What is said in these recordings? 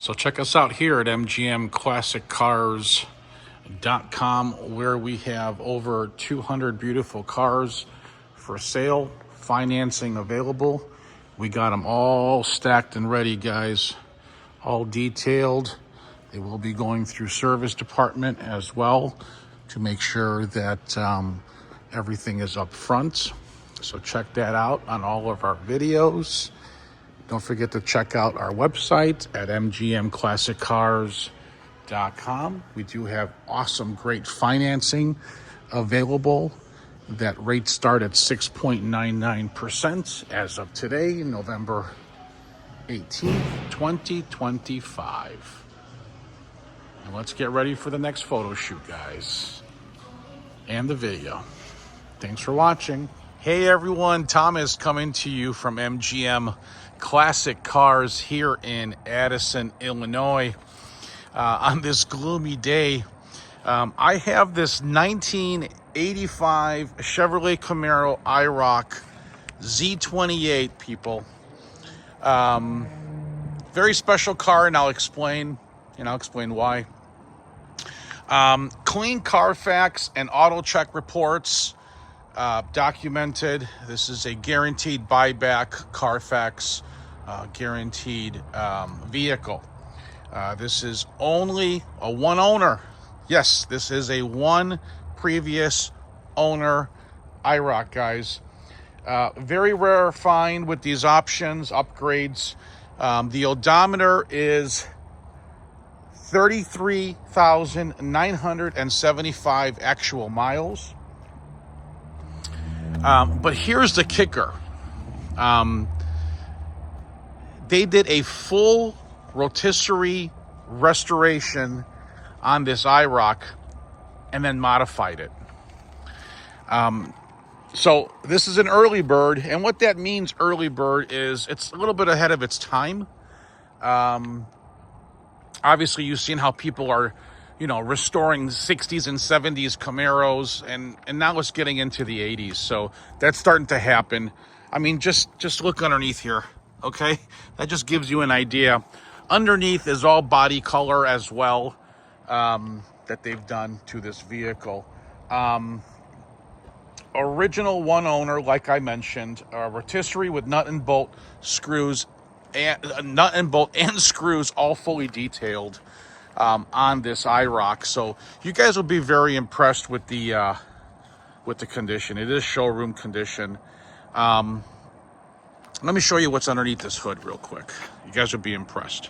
So check us out here at MGMClassicCars.com, where we have over 200 beautiful cars for sale, financing available. We got them all stacked and ready, guys, all detailed. They will be going through service department as well to make sure that everything is up front. So check that out on all of our videos. Don't forget to check out our website at MGMClassicCars.com. We do have awesome, great financing available. That rates start at 6.99% as of today, November 18th, 2025. And let's get ready for the next photo shoot, guys, and the video. Thanks for watching. Hey everyone, Thomas coming to you from MGM Classic Cars here in Addison, Illinois. On this gloomy day, I have this 1985 Chevrolet Camaro IROC-Z 28, people. Very special car, and I'll explain why. Clean Carfax and auto check reports documented. This is a guaranteed buyback Carfax guaranteed vehicle. This is only a one owner. Yes, this is a one previous owner IROC, guys. Very rare find with these options, upgrades. The odometer is 33,975 actual miles. But here's the kicker. They did a full rotisserie restoration on this IROC and then modified it. So this is an early bird, and what that means, early bird, is it's a little bit ahead of its time. Obviously, you've seen how people are, restoring 60s and 70s Camaros, and now it's getting into the 80s. So that's starting to happen. I mean, just look underneath here, okay? That just gives you an idea. Underneath is all body color as well that they've done to this vehicle. Original one owner, like I mentioned, rotisserie with nut and bolt screws, and screws all fully detailed on this IROC. So you guys will be very impressed with the condition. It is showroom condition. Let me show you what's underneath this hood real quick. You guys will be impressed.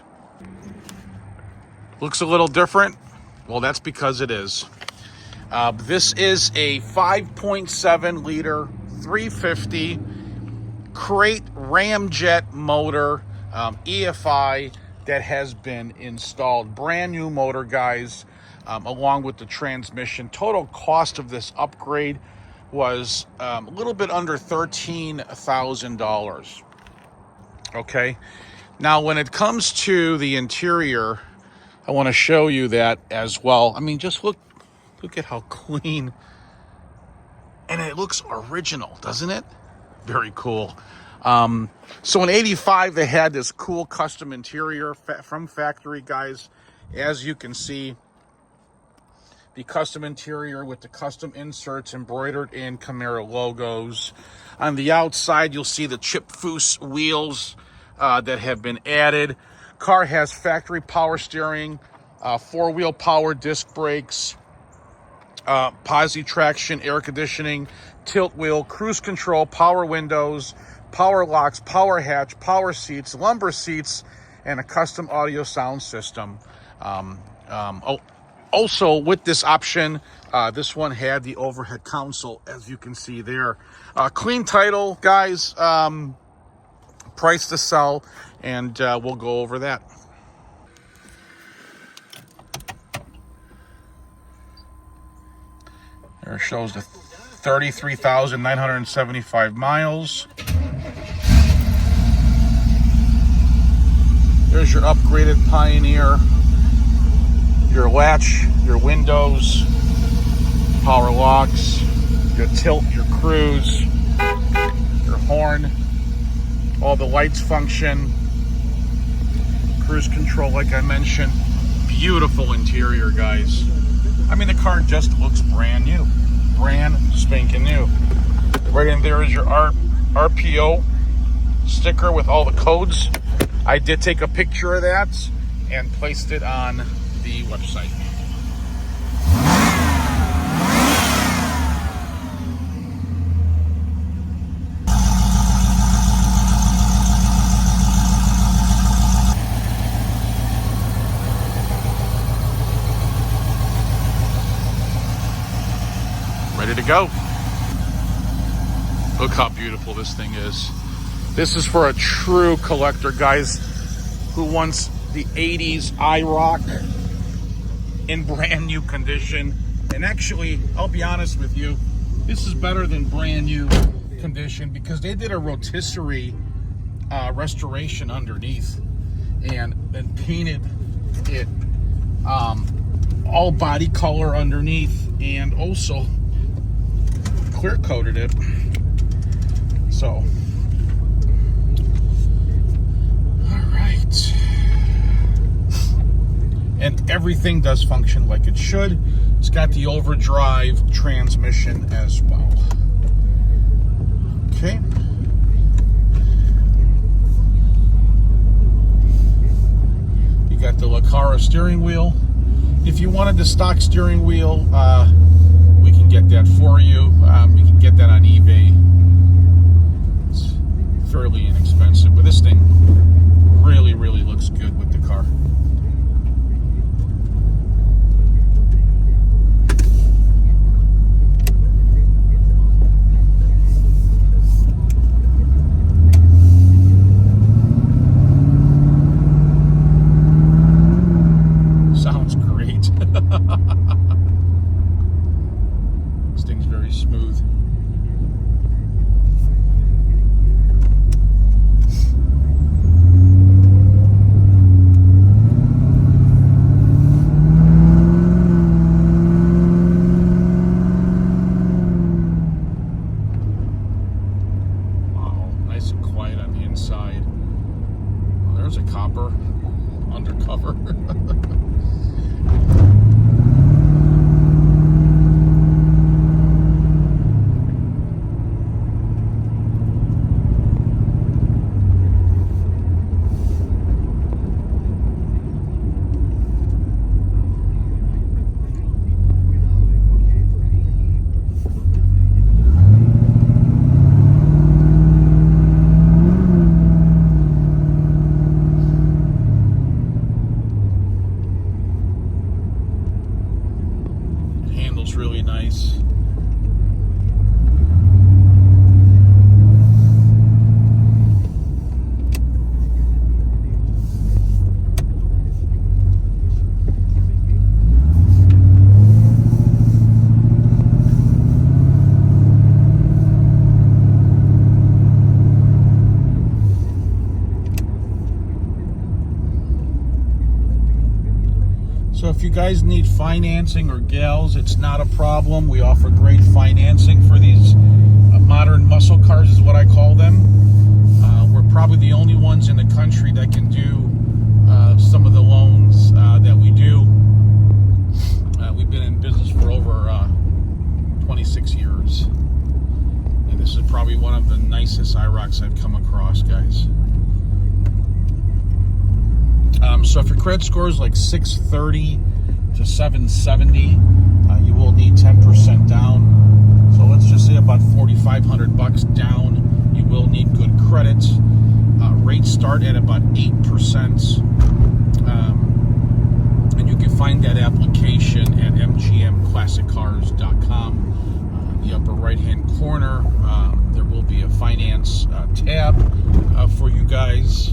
Looks a little different. Well, that's because it is. This is a 5.7 liter 350 crate ramjet motor, EFI, that has been installed. Brand new motor, guys, along with the transmission. Total cost of this upgrade was a little bit under $13,000. Okay. Now, when it comes to the interior, I want to show you that as well. I mean, just look at how clean, and it looks original, doesn't it? Very cool. So in 85, they had this cool custom interior from factory, guys. As you can see, the custom interior with the custom inserts embroidered in Camaro logos. On the outside, you'll see the chip Foose wheels that have been added. Car has factory power steering, four-wheel power disc brakes, posi traction, air conditioning, tilt wheel, cruise control, power windows, power locks, power hatch, power seats, lumbar seats, and a custom audio sound system. Also, with this option, this one had the overhead console, as you can see there. Clean title, guys, price to sell, and we'll go over that. There shows the 33,975 miles. There's your upgraded Pioneer, your latch, your windows, power locks, your tilt, your cruise, your horn, all the lights function, cruise control, like I mentioned. Beautiful interior, guys. I mean, the car just looks brand new. Brand spanking new. Right in there is your RPO sticker with all the codes. I did take a picture of that and placed it on the website. Ready to go. Look how beautiful this thing is. This is for a true collector, guys, who wants the 80s IROC in brand new condition. And actually, I'll be honest with you, this is better than brand new condition because they did a rotisserie restoration underneath and then painted it all body color underneath and also clear coated it. So, all right. And everything does function like it should. It's got the overdrive transmission as well. Okay. You got the Lucara steering wheel. If you wanted the stock steering wheel, we can get that for you. You can get that on eBay. It's fairly inexpensive, but this thing really, really looks good with the car. Sounds great. This thing's very smooth. Wow, nice and quiet on the inside. Oh, there's a copper undercover. Handles really nice. So if you guys need financing or gals, it's not a problem. We offer great financing for these modern muscle cars is what I call them. We're probably the only ones in the country that can do some of the loans that we do. We've been in business for over 26 years. And this is probably one of the nicest IROCs I've come across, guys. So if your credit score is like 630 to 770, you will need 10% down. So let's just say about $4,500 down. You will need good credit. Rates start at about 8%. And you can find that application at mgmclassiccars.com. In the upper right-hand corner, there will be a finance tab for you guys.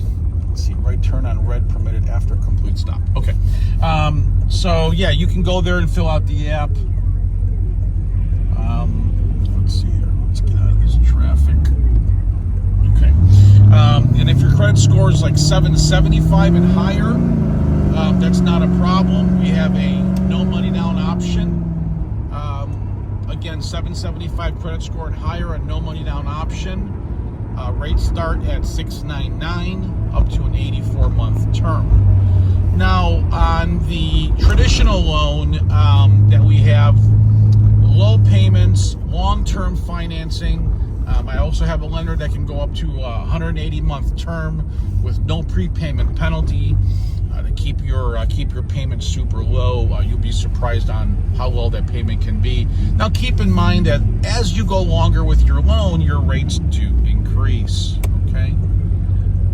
See, right turn on red permitted after complete stop. Okay. So yeah, you can go there and fill out the app. Let's see here. Let's get out of this traffic. Okay. And if your credit score is like 775 and higher, that's not a problem. We have a no money down option. Again, 775 credit score and higher, a no money down option. Rates start at $699. up to an 84-month term. Now, on the traditional loan that we have, low payments, long-term financing. I also have a lender that can go up to a 180-month term with no prepayment penalty to keep your payments super low. You'll be surprised on how low that payment can be. Now, keep in mind that as you go longer with your loan, your rates do increase. Okay.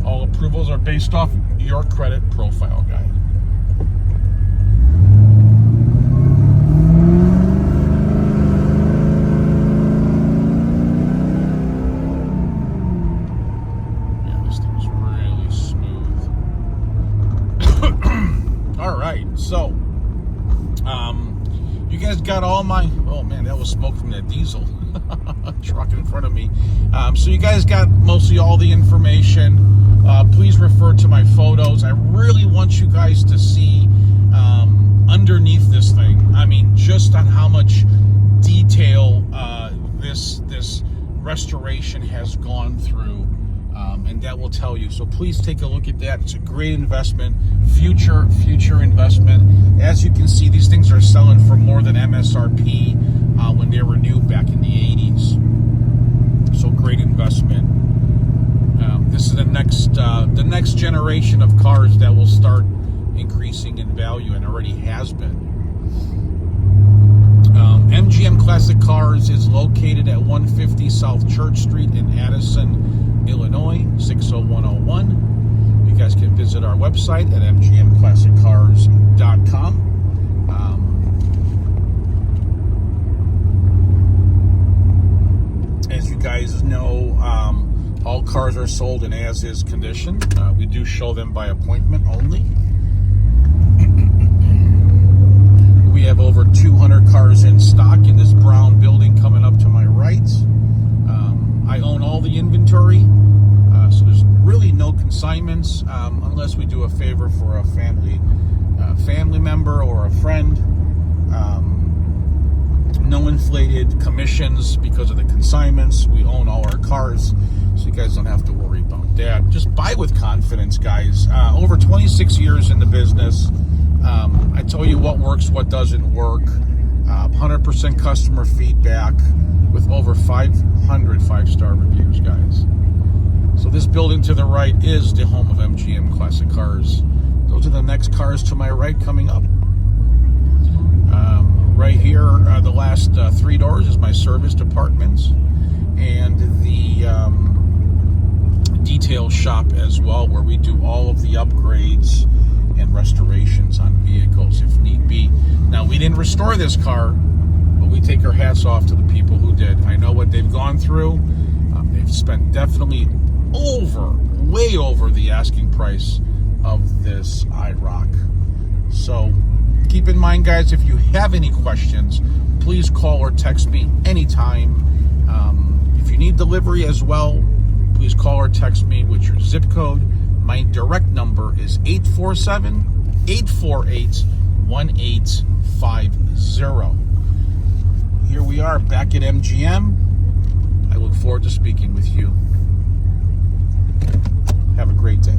All approvals are based off your credit profile guide. So, you guys got all my, oh man, that was smoke from that diesel truck in front of me. So you guys got mostly all the information. Please refer to my photos. I really want you guys to see underneath this thing. I mean, just on how much detail this restoration has gone through. And that will tell you. So please take a look at that. It's a great investment, future investment. As you can see, these things are selling for more than MSRP when they were new back in the 80s. So great investment. This is the next generation of cars that will start increasing in value and already has been. MGM Classic Cars is located at 150 South Church Street in Addison, Illinois, 60101. You guys can visit our website at mgmclassiccars.com. As you guys know, all cars are sold in as-is condition. We do show them by appointment only. We have over 200 cars in stock in this brown building coming up to my right. I own all the inventory, so there's really no consignments unless we do a favor for a family member or a friend. No inflated commissions because of the consignments. We own all our cars, so you guys don't have to worry about that. Just buy with confidence, guys. Over 26 years in the business. I tell you what works, what doesn't work. 100% customer feedback with over 500 five-star reviews, guys. So this building to the right is the home of MGM Classic Cars. Those are the next cars to my right coming up. Right here, the last 3 doors is my service departments and the detail shop as well, where we do all of the upgrades and restorations on vehicles if need be. Now, we didn't restore this car, but we take our hats off to the people who did. I know what they've gone through. They've spent definitely way over the asking price of this IROC. So keep in mind, guys, if you have any questions, please call or text me anytime. If you need delivery as well, please call or text me with your zip code. My direct number is 847-848-1850. Here we are back at MGM. I look forward to speaking with you. Have a great day.